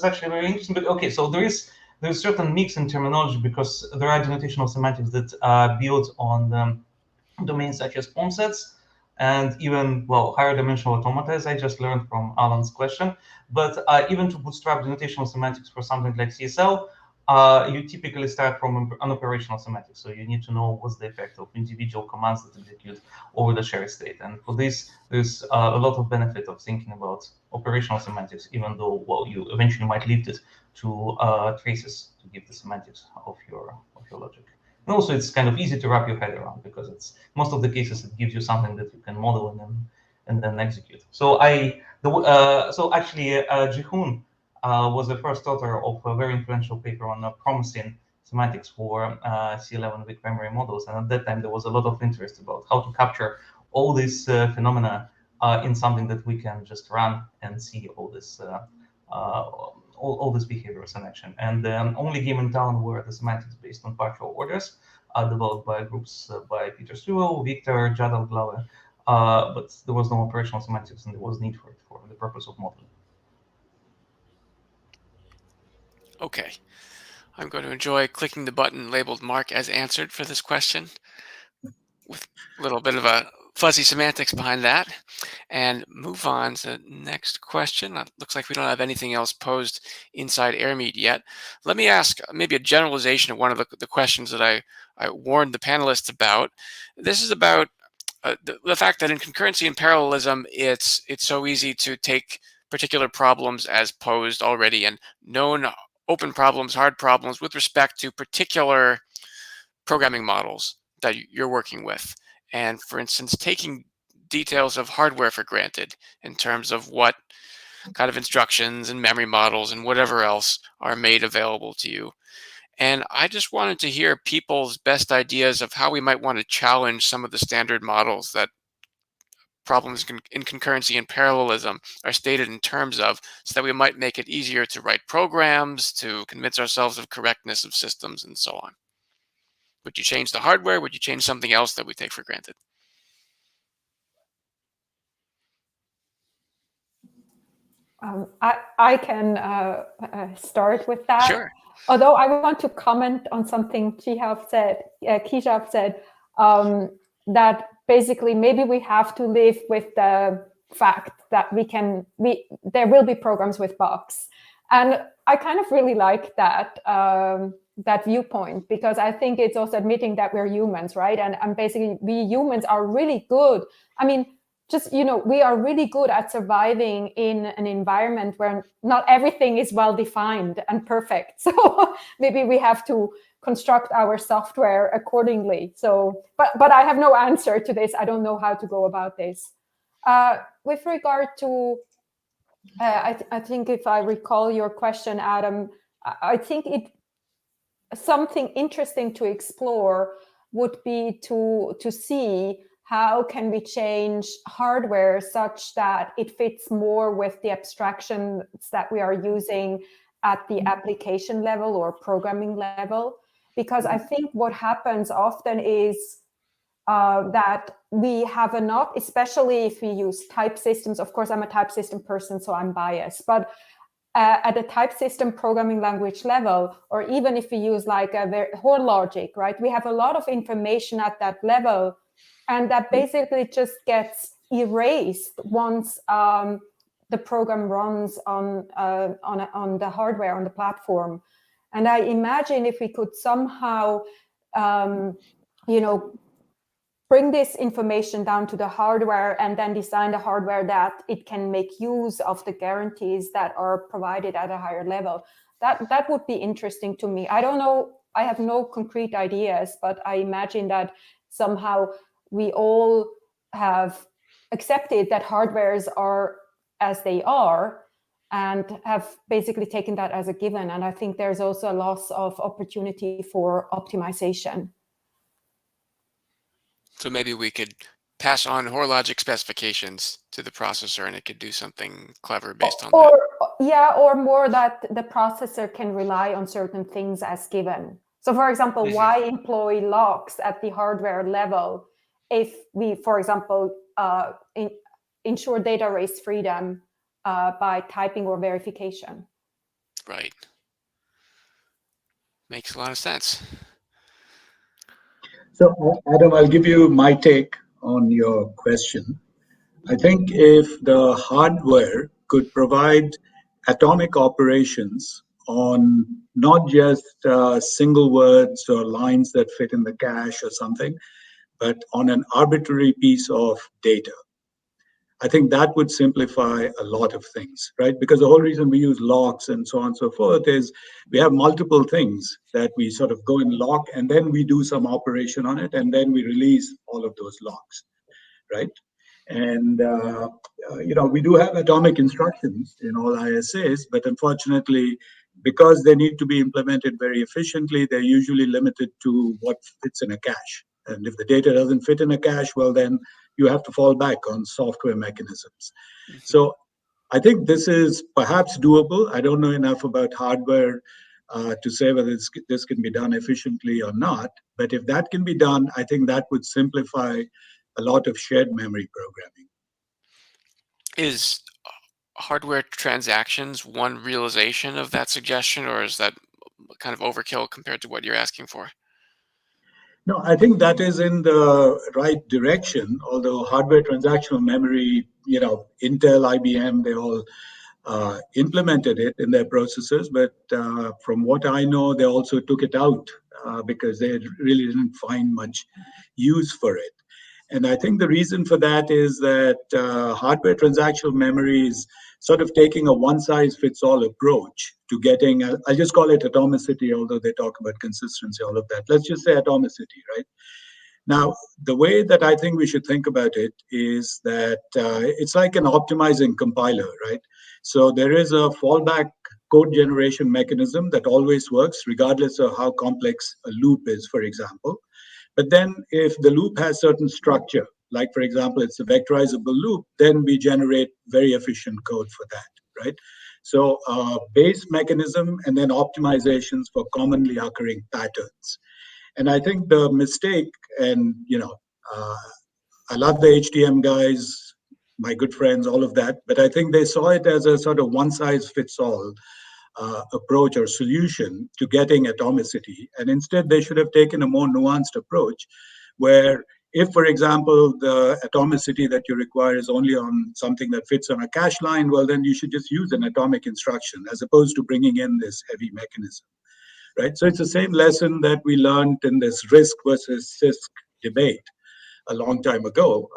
actually very interesting. But okay, so there's certain mix in terminology because there are denotational semantics that are built on domains such as POM sets and even, well, higher dimensional automata, as I just learned from Alan's question. But even to bootstrap denotational semantics for something like CSL, you typically start from an operational semantics. So you need to know what's the effect of individual commands that execute over the shared state. And for this, there's a lot of benefit of thinking about operational semantics, even though, well, you eventually might lift it to traces to give the semantics of your logic. And also, it's kind of easy to wrap your head around because it's most of the cases it gives you something that you can model and then execute. So Jeehoon was the first author of a very influential paper on promising semantics for C11 weak memory models, and at that time there was a lot of interest about how to capture all these phenomena in something that we can just run and see all this. All these behaviors in action. And the only game in town were the semantics based on partial orders developed by groups by Peter Sewell, Victor, Jadal Glauer, but there was no operational semantics and there was need for it for the purpose of modeling.
Okay. I'm going to enjoy clicking the button labeled Mark as answered for this question with a little bit of a fuzzy semantics behind that, and move on to the next question. Looks like we don't have anything else posed inside AirMeet yet. Let me ask maybe a generalization of one of the questions that I warned the panelists about. This is about the fact that in concurrency and parallelism, it's so easy to take particular problems as posed already and known open problems, hard problems with respect to particular programming models that you're working with. And for instance, taking details of hardware for granted in terms of what kind of instructions and memory models and whatever else are made available to you. And I just wanted to hear people's best ideas of how we might want to challenge some of the standard models that problems in concurrency and parallelism are stated in terms of, so that we might make it easier to write programs, to convince ourselves of correctness of systems, and so on. Would you change the hardware? Would you change something else that we take for granted?
I can start with that.
Sure.
Although I want to comment on something Keshav said, that basically maybe we have to live with the fact that there will be programs with bugs. And I kind of really like that that viewpoint, because I think it's also admitting that we're humans, right? And basically we humans are really good. I mean, we are really good at surviving in an environment where not everything is well defined and perfect. So maybe we have to construct our software accordingly. So, but I have no answer to this. I don't know how to go about this. With regard to, I think if I recall your question, Adam, I think something interesting to explore would be to see how can we change hardware such that it fits more with the abstractions that we are using at the application level or programming level? Because I think what happens often is that we have especially if we use type systems. Of course, I'm a type system person, so I'm biased. But at a type system programming language level, or even if we use like a Horn logic, right? We have a lot of information at that level, and that basically just gets erased once the program runs on the hardware, on the platform. And I imagine if we could somehow, bring this information down to the hardware and then design the hardware that it can make use of the guarantees that are provided at a higher level. That would be interesting to me. I don't know, I have no concrete ideas, but I imagine that somehow we all have accepted that hardwares are as they are and have basically taken that as a given. And I think there's also a loss of opportunity for optimization.
So maybe we could pass on logic specifications to the processor and it could do something clever based on that.
Yeah, or more that the processor can rely on certain things as given. So for example, why employ locks at the hardware level if we, for example, ensure data race freedom by typing or verification?
Right. Makes a lot of sense.
So, Adam, I'll give you my take on your question. I think if the hardware could provide atomic operations on not just single words or lines that fit in the cache or something, but on an arbitrary piece of data, I think that would simplify a lot of things, right? Because the whole reason we use locks and so on and so forth is we have multiple things that we sort of go and lock, and then we do some operation on it, and then we release all of those locks, right? And we do have atomic instructions in all ISAs, but unfortunately, because they need to be implemented very efficiently, they're usually limited to what fits in a cache. And if the data doesn't fit in a cache, well, then you have to fall back on software mechanisms. So I think this is perhaps doable. I don't know enough about hardware to say whether this can be done efficiently or not. But if that can be done, I think that would simplify a lot of shared memory programming.
Is hardware transactions one realization of that suggestion, or is that kind of overkill compared to what you're asking for?
No, I think that is in the right direction, although hardware transactional memory, Intel, IBM, they all implemented it in their processors. But from what I know, they also took it out because they really didn't find much use for it. And I think the reason for that is that hardware transactional memory is sort of taking a one-size-fits-all approach to getting, I'll just call it atomicity, although they talk about consistency, all of that. Let's just say atomicity, right? Now, the way that I think we should think about it is that it's like an optimizing compiler, right? So there is a fallback code generation mechanism that always works, regardless of how complex a loop is, for example. But then if the loop has certain structure, like for example, it's a vectorizable loop, then we generate very efficient code for that, right? So base mechanism and then optimizations for commonly occurring patterns. And I think the mistake, and I love the HTM guys, my good friends, all of that, but I think they saw it as a sort of one size fits all approach or solution to getting atomicity. And instead, they should have taken a more nuanced approach where if, for example, the atomicity that you require is only on something that fits on a cache line, well, then you should just use an atomic instruction as opposed to bringing in this heavy mechanism, right? So it's the same lesson that we learned in this RISC versus CISC debate a long time ago.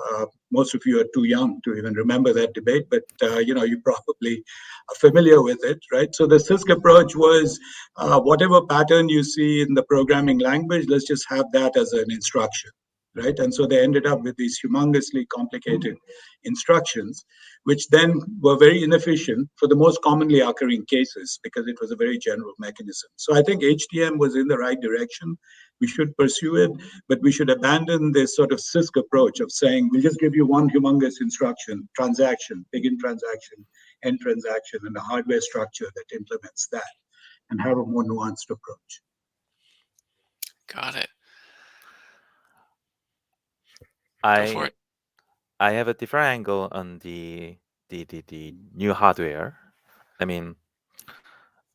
Most of you are too young to even remember that debate, but you probably are familiar with it, right? So the CISC approach was whatever pattern you see in the programming language, let's just have that as an instruction, right? And so they ended up with these humongously complicated instructions, which then were very inefficient for the most commonly occurring cases because it was a very general mechanism. So I think HTM was in the right direction. We should pursue it, but we should abandon this sort of CISC approach of saying, we'll just give you one humongous instruction, transaction, begin transaction, end transaction, and a hardware structure that implements that, and have a more nuanced approach.
Got it. Go for it.
I have a different angle on the new hardware. I mean,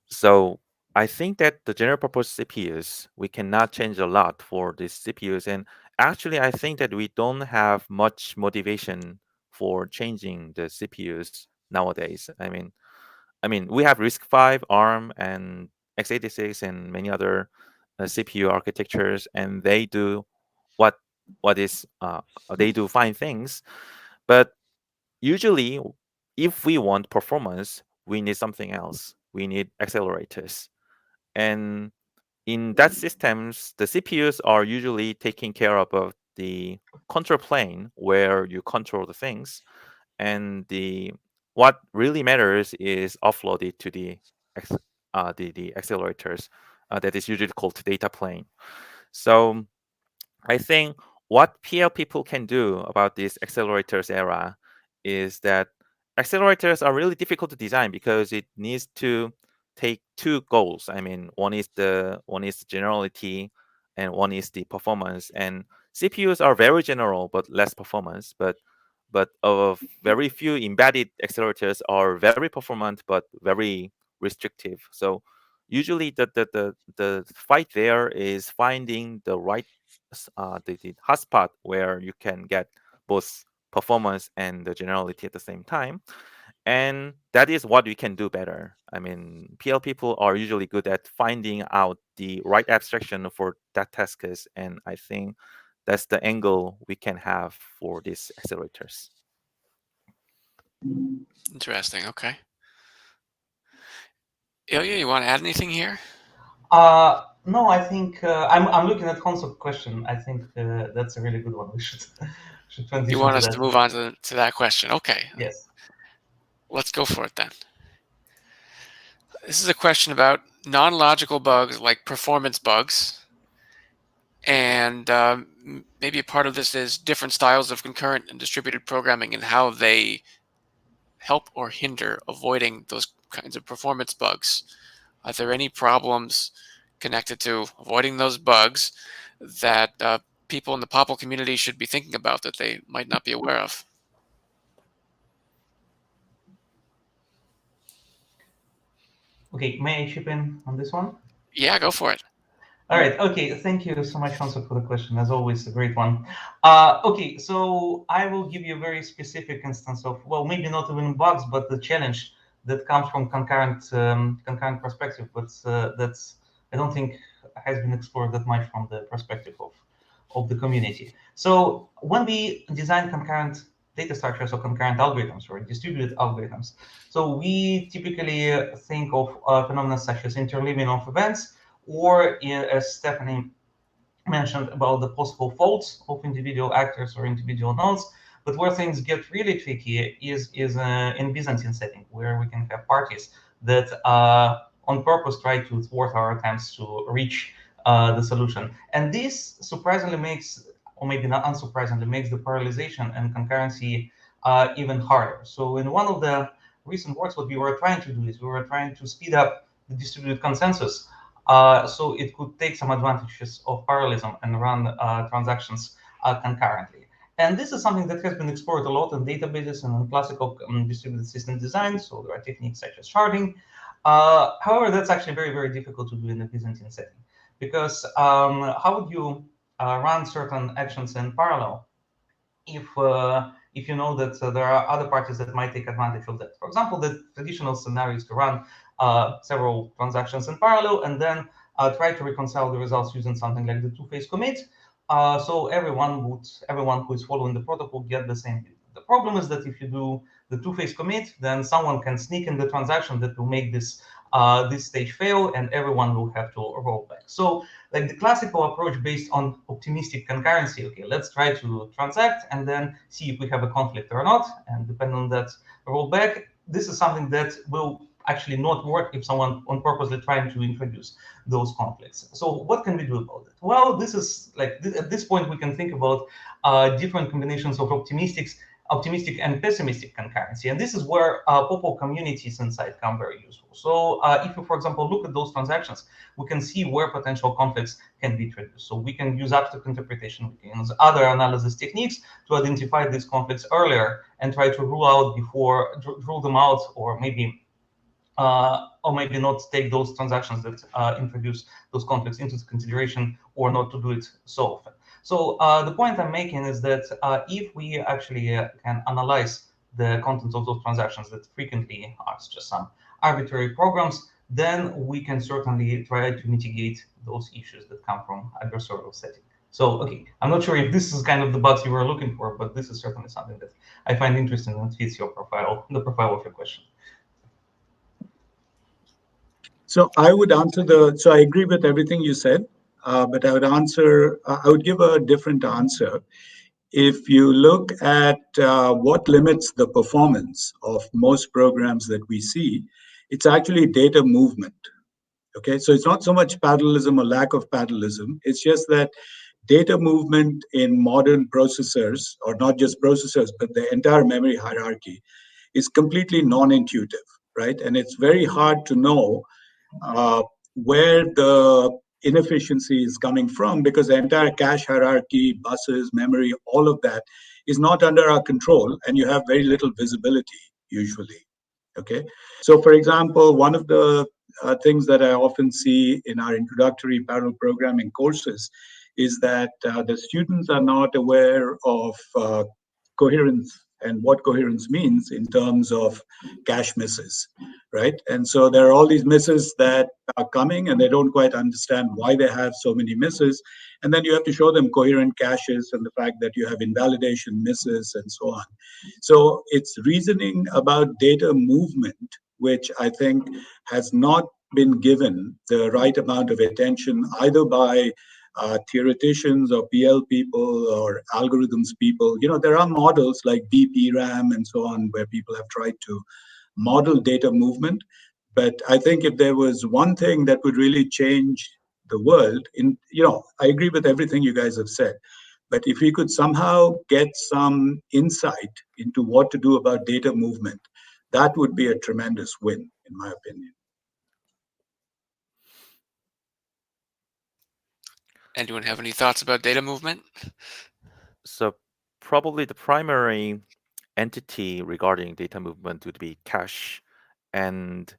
so I think that the general purpose CPUs, we cannot change a lot for these CPUs. And actually, I think that we don't have much motivation for changing the CPUs nowadays. I mean, we have RISC-V, ARM, and x86, and many other CPU architectures, and they do what they do fine things, but usually if we want performance, we need something else. We need accelerators. And in that systems, the CPUs are usually taking care of the control plane where you control the things, and what really matters is offloaded to the accelerators that is usually called data plane. So I think what PL people can do about this accelerators era is that accelerators are really difficult to design because it needs to take two goals. I mean, one is the generality, and one is the performance. And CPUs are very general but less performance. But of very few embedded accelerators are very performant but very restrictive. So usually the fight there is finding the right the hotspot where you can get both performance and the generality at the same time. And that is what we can do better. I mean, PL people are usually good at finding out the right abstraction for that tasks, and I think that's the angle we can have for these accelerators.
Interesting. Okay. Ilya, you want to add anything here?
No, I think I'm looking at concept question. I think that's a really good one. We should transition
You want
to
us
that.
to move on to that question? Okay.
Yes.
Let's go for it then. This is a question about non-logical bugs like performance bugs. And maybe a part of this is different styles of concurrent and distributed programming and how they help or hinder avoiding those kinds of performance bugs. Are there any problems connected to avoiding those bugs that people in the POPL community should be thinking about that they might not be aware of?
Okay, may I chip in on this one?
Yeah, go for it.
All right. Okay. Thank you so much, Hanso, for the question. As always, a great one. Okay, so I will give you a very specific instance of, well, maybe not even bugs, but the challenge that comes from concurrent perspective, but that's I don't think has been explored that much from the perspective of the community. So when we design concurrent data structures or concurrent algorithms or distributed algorithms, so we typically think of phenomena such as interleaving of events, or as Stephanie mentioned about the possible faults of individual actors or individual nodes. But where things get really tricky is in Byzantine setting, where we can have parties that on purpose try to thwart our attempts to reach the solution. And this surprisingly makes, or maybe not unsurprisingly, makes the parallelization and concurrency even harder. So in one of the recent works, what we were trying to do is we were trying to speed up the distributed consensus so it could take some advantages of parallelism and run transactions concurrently. And this is something that has been explored a lot in databases and in classical distributed system design. So there are techniques such as sharding. However, that's actually very, very difficult to do in a Byzantine setting, because how would you run certain actions in parallel if you know that there are other parties that might take advantage of that? For example, the traditional scenario is to run several transactions in parallel and then try to reconcile the results using something like the two-phase commit. So everyone who is following the protocol get the same view. The problem is that if you do the two-phase commit, then someone can sneak in the transaction that will make this stage fail, and everyone will have to roll back. So like the classical approach based on optimistic concurrency, okay, let's try to transact and then see if we have a conflict or not, and depending on that rollback, this is something that will actually not work if someone on purposely trying to introduce those conflicts. So what can we do about it? Well, this is like at this point we can think about different combinations of optimistic and pessimistic concurrency. And this is where POPL communities inside come very useful. So if you, for example, look at those transactions, we can see where potential conflicts can be introduced. So we can use abstract interpretation, we can use other analysis techniques to identify these conflicts earlier and try to rule them out, or maybe not take those transactions that introduce those conflicts into consideration, or not to do it so often. So the point I'm making is that if we actually can analyze the content of those transactions that frequently are just some arbitrary programs, then we can certainly try to mitigate those issues that come from adversarial setting. So, okay, I'm not sure if this is kind of the bugs you were looking for, but this is certainly something that I find interesting and fits your profile, the profile of your question.
So I would answer so I agree with everything you said, but I would give a different answer. If you look at what limits the performance of most programs that we see, it's actually data movement. Okay, so it's not so much parallelism or lack of parallelism. It's just that data movement in modern processors, or not just processors, but the entire memory hierarchy, is completely non-intuitive, right? And it's very hard to know where the inefficiency is coming from, because the entire cache hierarchy, buses, memory, all of that is not under our control, and you have very little visibility usually. Okay, so for example, one of the things that I often see in our introductory parallel programming courses is that the students are not aware of coherence and what coherence means in terms of cache misses, right? And so there are all these misses that are coming, and they don't quite understand why they have so many misses. And then you have to show them coherent caches and the fact that you have invalidation misses and so on. So it's reasoning about data movement, which I think has not been given the right amount of attention either by theoreticians or PL people or algorithms people. You know, there are models like DPRAM and so on where people have tried to model data movement. But I think if there was one thing that would really change the world, I agree with everything you guys have said. But if we could somehow get some insight into what to do about data movement, that would be a tremendous win, in my opinion.
Anyone have any thoughts about data movement?
So probably the primary entity regarding data movement would be cache. And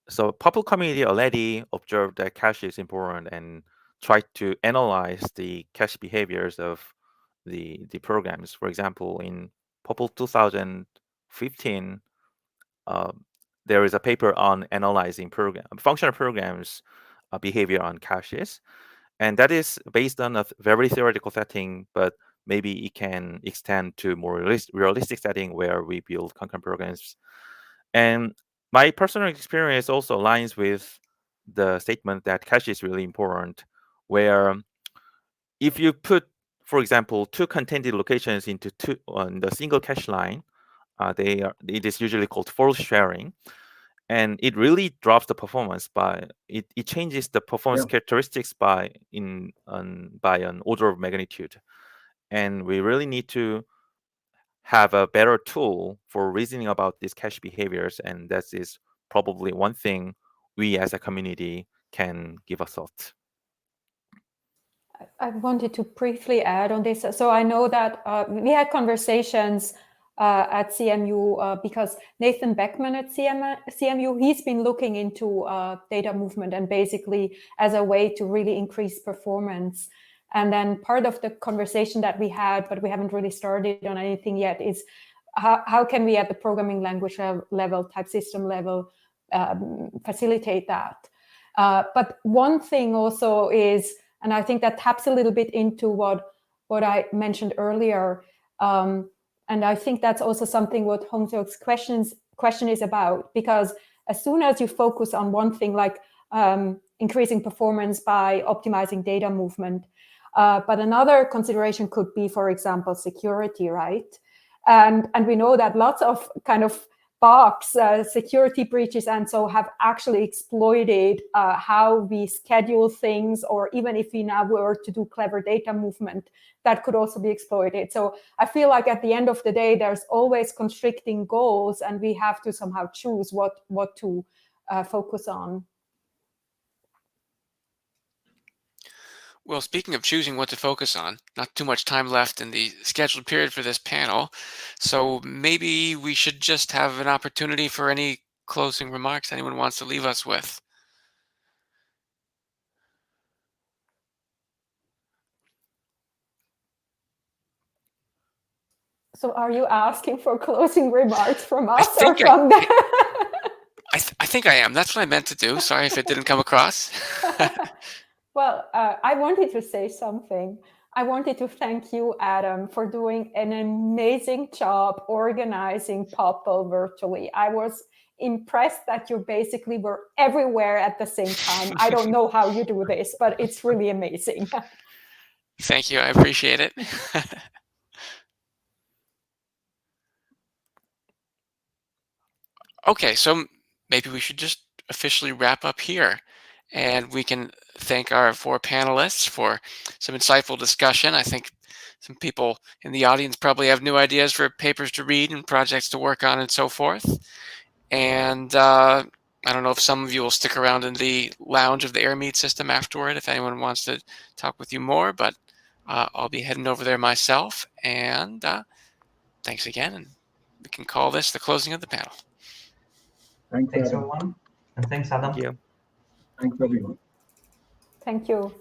so POPL community already observed that cache is important and tried to analyze the cache behaviors of the programs. For example, in POPL 2015, there is a paper on analyzing functional programs behavior on caches. And that is based on a very theoretical setting, but maybe it can extend to more realistic setting where we build concurrent programs. And my personal experience also aligns with the statement that cache is really important, where if you put, for example, two contained locations into on the single cache line, it is usually called force sharing. And it really drops the performance it changes the performance characteristics by an order of magnitude. And we really need to have a better tool for reasoning about these cache behaviors, and that is probably one thing we as a community can give a thought.
I wanted to briefly add on this. So I know that we had conversations at CMU because Nathan Beckman at CMU, he's been looking into data movement and basically as a way to really increase performance. And then part of the conversation that we had, but we haven't really started on anything yet, is how can we at the programming language level, type system level, facilitate that. But one thing also is, and I think that taps a little bit into what I mentioned earlier, and I think that's also something what Hong Seok's question is about, because as soon as you focus on one thing, like increasing performance by optimizing data movement, but another consideration could be, for example, security, right? And we know that lots of kind of bugs, security breaches, and so have actually exploited how we schedule things, or even if we now were to do clever data movement, that could also be exploited. So I feel like at the end of the day, there's always constricting goals, and we have to somehow choose what to focus on.
Well, speaking of choosing what to focus on, not too much time left in the scheduled period for this panel, so maybe we should just have an opportunity for any closing remarks anyone wants to leave us with.
So are you asking for closing remarks from us or from them?
I think I am. That's what I meant to do. Sorry if it didn't come across.
Well, I wanted to say something. I wanted to thank you, Adam, for doing an amazing job organizing POPL virtually. I was impressed that you basically were everywhere at the same time. I don't know how you do this, but it's really amazing.
Thank you. I appreciate it. Okay, so maybe we should just officially wrap up here, and we can thank our 4 panelists for some insightful discussion. I think some people in the audience probably have new ideas for papers to read and projects to work on and so forth. And I don't know if some of you will stick around in the lounge of the AirMeet system afterward if anyone wants to talk with you more, but I'll be heading over there myself. And thanks again, and we can call this the closing of the panel.
Thanks,
Thanks,
Adam.
everyone. And thanks, Adam.
Thank you.
Thanks, everyone.
Thank you.